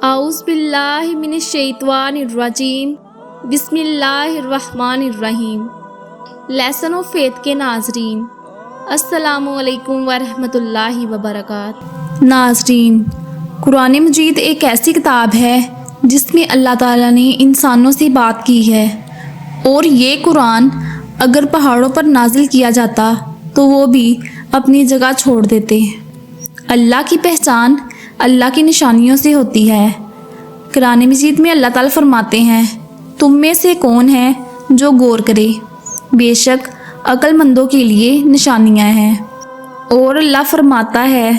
اعوذ باللہ من الشیطان الرجیم بسم اللہ الرحمن الرحیم۔ لیسن آف فیتھ کے ناظرین، السلام علیکم ورحمۃ اللہ وبرکاتہ۔ ناظرین، قرآن مجید ایک ایسی کتاب ہے جس میں اللہ تعالیٰ نے انسانوں سے بات کی ہے، اور یہ قرآن اگر پہاڑوں پر نازل کیا جاتا تو وہ بھی اپنی جگہ چھوڑ دیتے۔ اللہ کی پہچان اللہ کی نشانیوں سے ہوتی ہے۔ قرآن مجید میں اللہ تعالیٰ فرماتے ہیں، تم میں سے کون ہے جو غور کرے، بے شک عقل مندوں کے لیے نشانیاں ہیں۔ اور اللہ فرماتا ہے،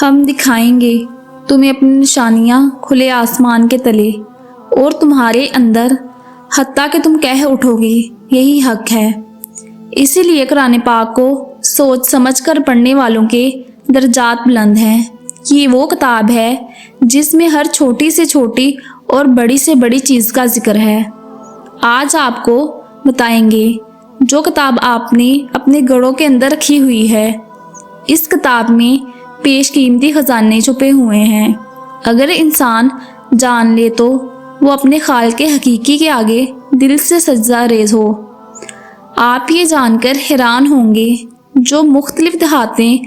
ہم دکھائیں گے تمہیں اپنی نشانیاں کھلے آسمان کے تلے اور تمہارے اندر، حتیٰ کہ تم کہہ اٹھو گے یہی حق ہے۔ اسی لیے قرآن پاک کو سوچ سمجھ کر پڑھنے والوں کے درجات بلند ہیں۔ یہ وہ کتاب ہے جس میں ہر چھوٹی سے چھوٹی اور بڑی سے بڑی چیز کا ذکر ہے۔ آج آپ کو بتائیں گے جو کتاب آپ نے اپنے گڑوں کے اندر رکھی ہوئی ہے۔ اس کتاب میں بیش قیمتی خزانے چھپے ہوئے ہیں۔ اگر انسان جان لے تو وہ اپنے خالق حقیقی کے آگے دل سے سجدہ ریز ہو۔ آپ یہ جان کر حیران ہوں گے، جو مختلف دھاتیں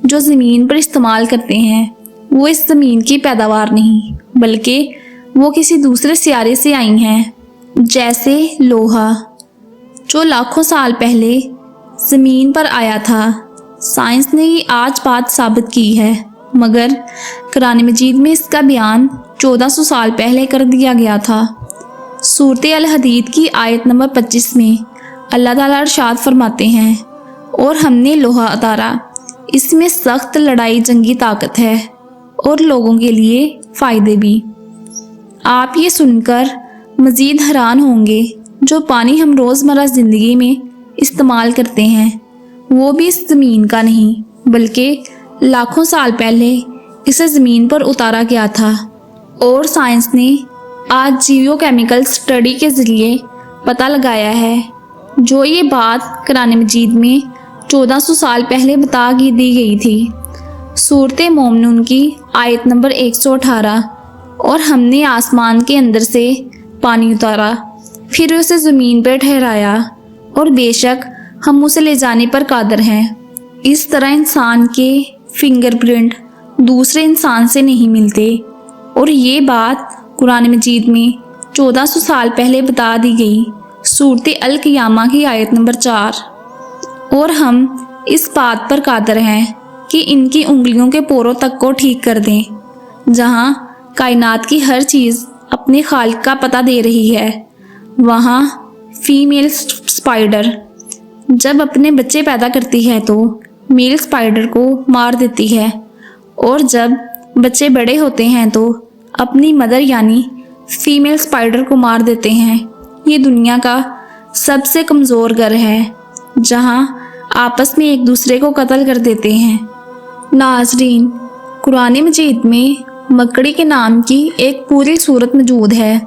جو زمین پر استعمال کرتے ہیں وہ اس زمین کی پیداوار نہیں، بلکہ وہ کسی دوسرے سیارے سے آئی ہیں، جیسے لوہا جو لاکھوں سال پہلے زمین پر آیا تھا۔ سائنس نے یہ آج بات ثابت کی ہے، مگر قرآن مجید میں اس کا بیان 1400 سال پہلے کر دیا گیا تھا۔ سورۃ الحدید کی آیت نمبر 25 میں اللہ تعالیٰ ارشاد فرماتے ہیں، اور ہم نے لوہا اتارا، اس میں سخت لڑائی جنگی طاقت ہے اور لوگوں کے لیے فائدے بھی۔ آپ یہ سن کر مزید حیران ہوں گے، جو پانی ہم روزمرہ زندگی میں استعمال کرتے ہیں وہ بھی اس زمین کا نہیں، بلکہ لاکھوں سال پہلے اسے زمین پر اتارا گیا تھا۔ اور سائنس نے آج جیو کیمیکل اسٹڈی کے ذریعے پتہ لگایا ہے، جو یہ بات قرآن مجید میں 1400 سال پہلے بتا دی گئی تھی۔ سورۃ مومنون کی آیت نمبر 118، اور ہم نے آسمان کے اندر سے پانی اتارا، پھر اسے زمین پر ٹھہرایا، اور بے شک ہم اسے لے جانے پر قادر ہیں۔ اس طرح انسان کے فنگر پرنٹ دوسرے انسان سے نہیں ملتے، اور یہ بات قرآن مجید میں 1400 سال پہلے بتا دی گئی۔ سورۃ القیامہ کی آیت نمبر 4، اور ہم اس بات پر قادر ہیں کہ ان کی انگلیوں کے پوروں تک کو ٹھیک کر دیں۔ جہاں کائنات کی ہر چیز اپنے خالق کا پتہ دے رہی ہے، وہاں فیمیل سپائڈر جب اپنے بچے پیدا کرتی ہے تو میل سپائڈر کو مار دیتی ہے، اور جب بچے بڑے ہوتے ہیں تو اپنی مدر یعنی فیمیل سپائڈر کو مار دیتے ہیں۔ یہ دنیا کا سب سے کمزور گھر ہے، جہاں آپس میں ایک دوسرے کو قتل کر دیتے ہیں۔ ناظرین، قرآن مجید میں مکڑی کے نام کی ایک پوری سورت موجود ہے،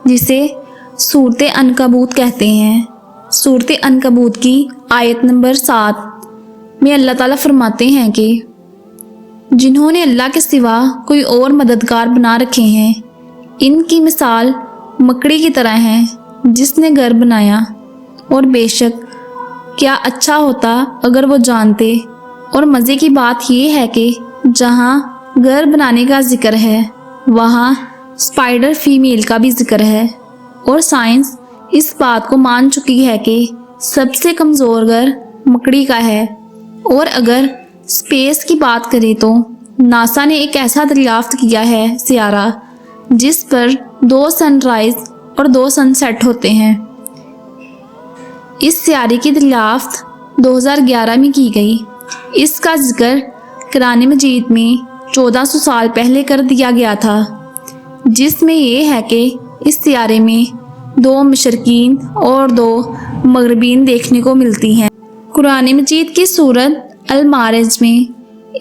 جسے سورۃ عنکبوت کہتے ہیں۔ سورۃ عنکبوت کی آیت نمبر 7 میں اللہ تعالیٰ فرماتے ہیں کہ جنہوں نے اللہ کے سوا کوئی اور مددگار بنا رکھے ہیں، ان کی مثال مکڑی کی طرح ہے جس نے گھر بنایا، اور بے شک کیا اچھا ہوتا اگر وہ جانتے۔ اور مزے کی بات یہ ہے کہ جہاں گھر بنانے کا ذکر ہے، وہاں سپائڈر فیمیل کا بھی ذکر ہے، اور سائنس اس بات کو مان چکی ہے کہ سب سے کمزور گھر مکڑی کا ہے۔ اور اگر اسپیس کی بات کریں تو ناسا نے ایک ایسا دریافت کیا ہے سیارہ جس پر 2 سن رائز اور 2 سن سیٹ ہوتے ہیں۔ اس سیارے کی دریافت 2011 میں کی گئی۔ اس کا ذکر قرآن مجید میں 1400 سال پہلے کر دیا گیا تھا، جس میں یہ ہے کہ اس سیارے میں 2 مشرقین اور 2 مغربین دیکھنے کو ملتی ہیں۔ قرآن مجید کی سورۃ المعارج میں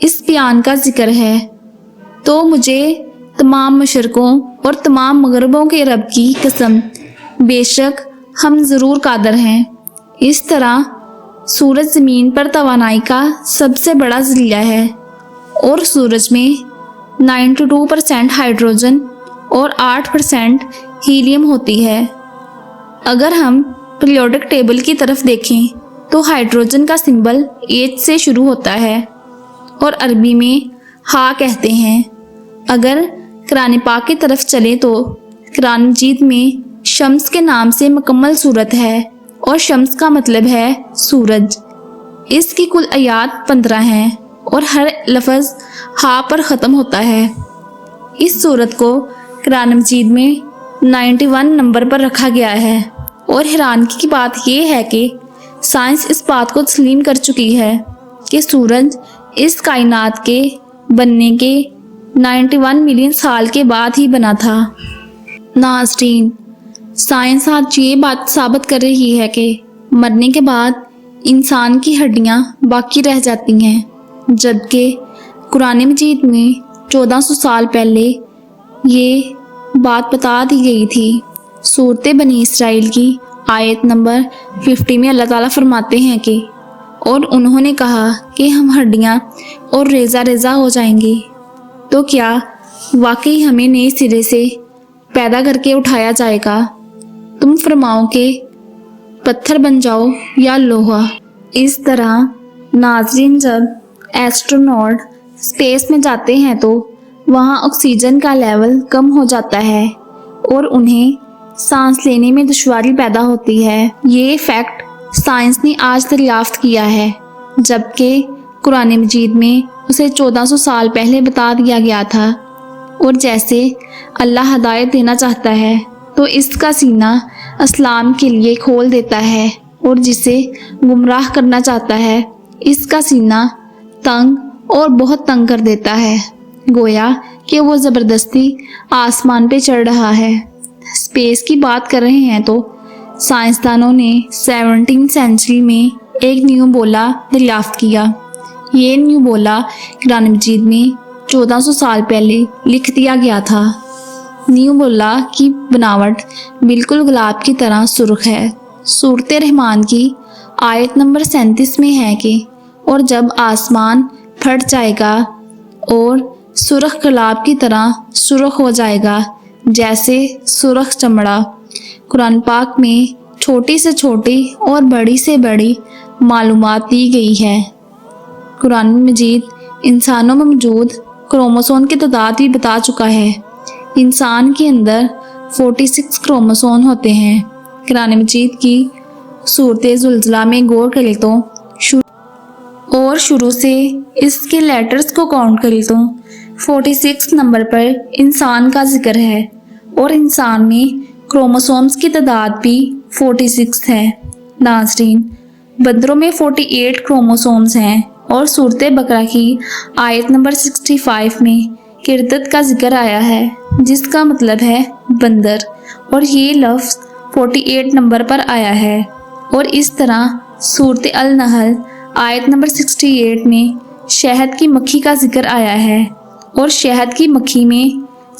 اس بیان کا ذکر ہے، تو مجھے تمام مشرقوں اور تمام مغربوں کے رب کی قسم، بے شک ہم ضرور قادر ہیں۔ اس طرح سورج زمین پر توانائی کا سب سے بڑا ذریعہ ہے، اور سورج میں 92% ہائیڈروجن اور 8% ہیلیم ہوتی ہے۔ اگر ہم پیریوڈک ٹیبل کی طرف دیکھیں تو ہائیڈروجن کا سمبل H سے شروع ہوتا ہے اور عربی میں ہا کہتے ہیں۔ اگر قرآن پاک کی طرف چلیں تو قرآن مجید میں شمس کے نام سے مکمل صورت ہے اور شمس کا مطلب ہے سورج۔ اس کی کل آیات 15 ہیں اور ہر لفظ ہا پر ختم ہوتا ہے۔ اس صورت کو قرآن مجید میں 91 نمبر پر رکھا گیا ہے اور حیرانگی کی بات یہ ہے کہ سائنس اس بات کو تسلیم کر چکی ہے کہ سورج اس کائنات کے بننے کے 91 ملین سال کے بعد ہی بنا تھا۔ ناظرین، سائنس آج یہ بات ثابت کر رہی ہے کہ مرنے کے بعد انسان کی ہڈیاں باقی رہ جاتی ہیں، جبکہ قرآن مجید میں 1400 سال پہلے یہ بات بتا دی گئی تھی۔ سورۃ بنی اسرائیل کی آیت نمبر 50 میں اللہ تعالیٰ فرماتے ہیں کہ اور انہوں نے کہا کہ ہم ہڈیاں اور ریزہ ریزہ ہو جائیں گے، تو کیا واقعی ہمیں نئے سرے سے پیدا کر کے اٹھایا جائے گا؟ تم فرماؤ کہ پتھر بن جاؤ یا لوہا۔ اس طرح ناظرین، جب ایسٹروناٹ اسپیس میں جاتے ہیں تو وہاں آکسیجن کا لیول کم ہو جاتا ہے اور انہیں سانس لینے میں دشواری پیدا ہوتی ہے۔ یہ فیکٹ سائنس نے آج دریافت کیا ہے، جبکہ قرآن مجید میں اسے 1400 سال پہلے بتا دیا گیا تھا۔ اور جیسے اللہ ہدایت دینا چاہتا ہے تو اس کا سینہ اسلام کے لیے کھول دیتا ہے، اور جسے گمراہ کرنا چاہتا ہے اس کا سینہ تنگ اور بہت تنگ کر دیتا ہے، گویا کہ وہ زبردستی آسمان پہ چڑھ رہا ہے۔ اسپیس کی بات کر رہے ہیں تو سائنسدانوں نے 17 سینچری میں ایک نیو بولا دریافت کیا۔ یہ نیو بولا قرآن مجید میں 1400 سال پہلے لکھ دیا گیا تھا۔ نیو بولا کی بناوٹ بالکل گلاب کی طرح سرخ ہے۔ سورۃ رحمان کی آیت نمبر 37 میں ہے کہ اور جب آسمان پھٹ جائے گا اور سرخ گلاب کی طرح سرخ ہو جائے گا جیسے سرخ چمڑا۔ قرآن پاک میں چھوٹی سے چھوٹی اور بڑی سے بڑی معلومات دی گئی ہے۔ قرآن مجید انسانوں میں موجود کروموسوم کی تعداد بھی بتا چکا ہے۔ انسان کے اندر 46 کروموسوم ہوتے ہیں۔ قرآن مجید کی سورۃ زلزلہ میں غور کرے تو شروع سے اس کے لیٹرز کو کاؤنٹ کرے تو 46 نمبر پر انسان کا ذکر ہے، اور انسان میں کروموسومز کی تعداد بھی 46 ہے۔ ناظرین، بندروں میں 48 کروموسومز ہیں، اور سورۃ بقرہ کی آیت نمبر 65 میں قردت کا ذکر آیا ہے، جس کا مطلب ہے بندر، اور یہ لفظ 48 نمبر پر آیا ہے۔ اور اس طرح سورۃ النحل آیت نمبر 68 میں شہد کی مکھی کا ذکر آیا ہے، اور شہد کی مکھی میں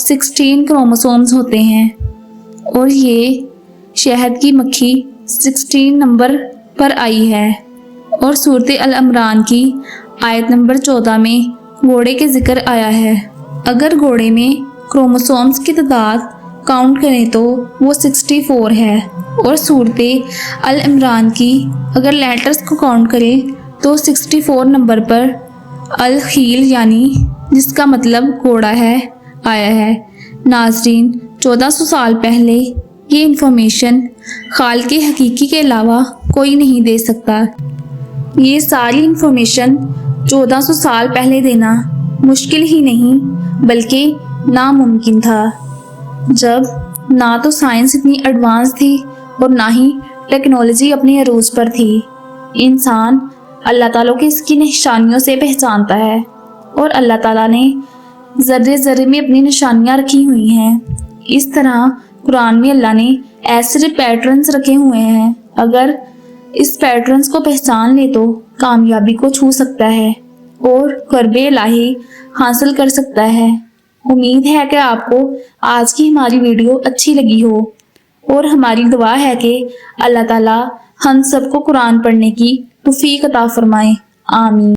16 کروموسومز ہوتے ہیں، اور یہ شہد کی مکھی 16 نمبر پر آئی ہے۔ اور سورۃ العمران کی آیت نمبر 14 میں گھوڑے کے ذکر آیا ہے۔ اگر گھوڑے میں کروموسومز کی تعداد کاؤنٹ کریں تو وہ 64 ہے، اور سورۃ العمران کی اگر لیٹرز کو کاؤنٹ کریں تو 64 نمبر پر الخیل یعنی جس کا مطلب گھوڑا ہے آیا ہے۔ ناظرین، 1400 سال پہلے یہ انفارمیشن خالق حقیقی کے علاوہ کوئی نہیں دے سکتا۔ یہ ساری انفارمیشن 1400 سال پہلے دینا مشکل ہی نہیں بلکہ ناممکن تھا، جب نہ تو سائنس اتنی ایڈوانس تھی اور نہ ہی ٹیکنالوجی اپنے عروج پر تھی۔ انسان اللہ تعالیٰ کی اس کی نشانیوں سے پہچانتا ہے، اور اللہ تعالیٰ نے ذرے ذرے میں اپنی نشانیاں رکھی ہوئی ہیں۔ اس طرح قرآن میں اللہ نے ایسے پیٹرنز رکھے ہوئے ہیں، اگر اس پیٹرنز کو پہچان لے تو کامیابی کو چھو سکتا ہے اور قرب الہی حاصل کر سکتا ہے۔ امید ہے کہ آپ کو آج کی ہماری ویڈیو اچھی لگی ہو، اور ہماری دعا ہے کہ اللہ تعالیٰ ہم سب کو قرآن پڑھنے کی توفیق عطا فرمائے۔ آمین۔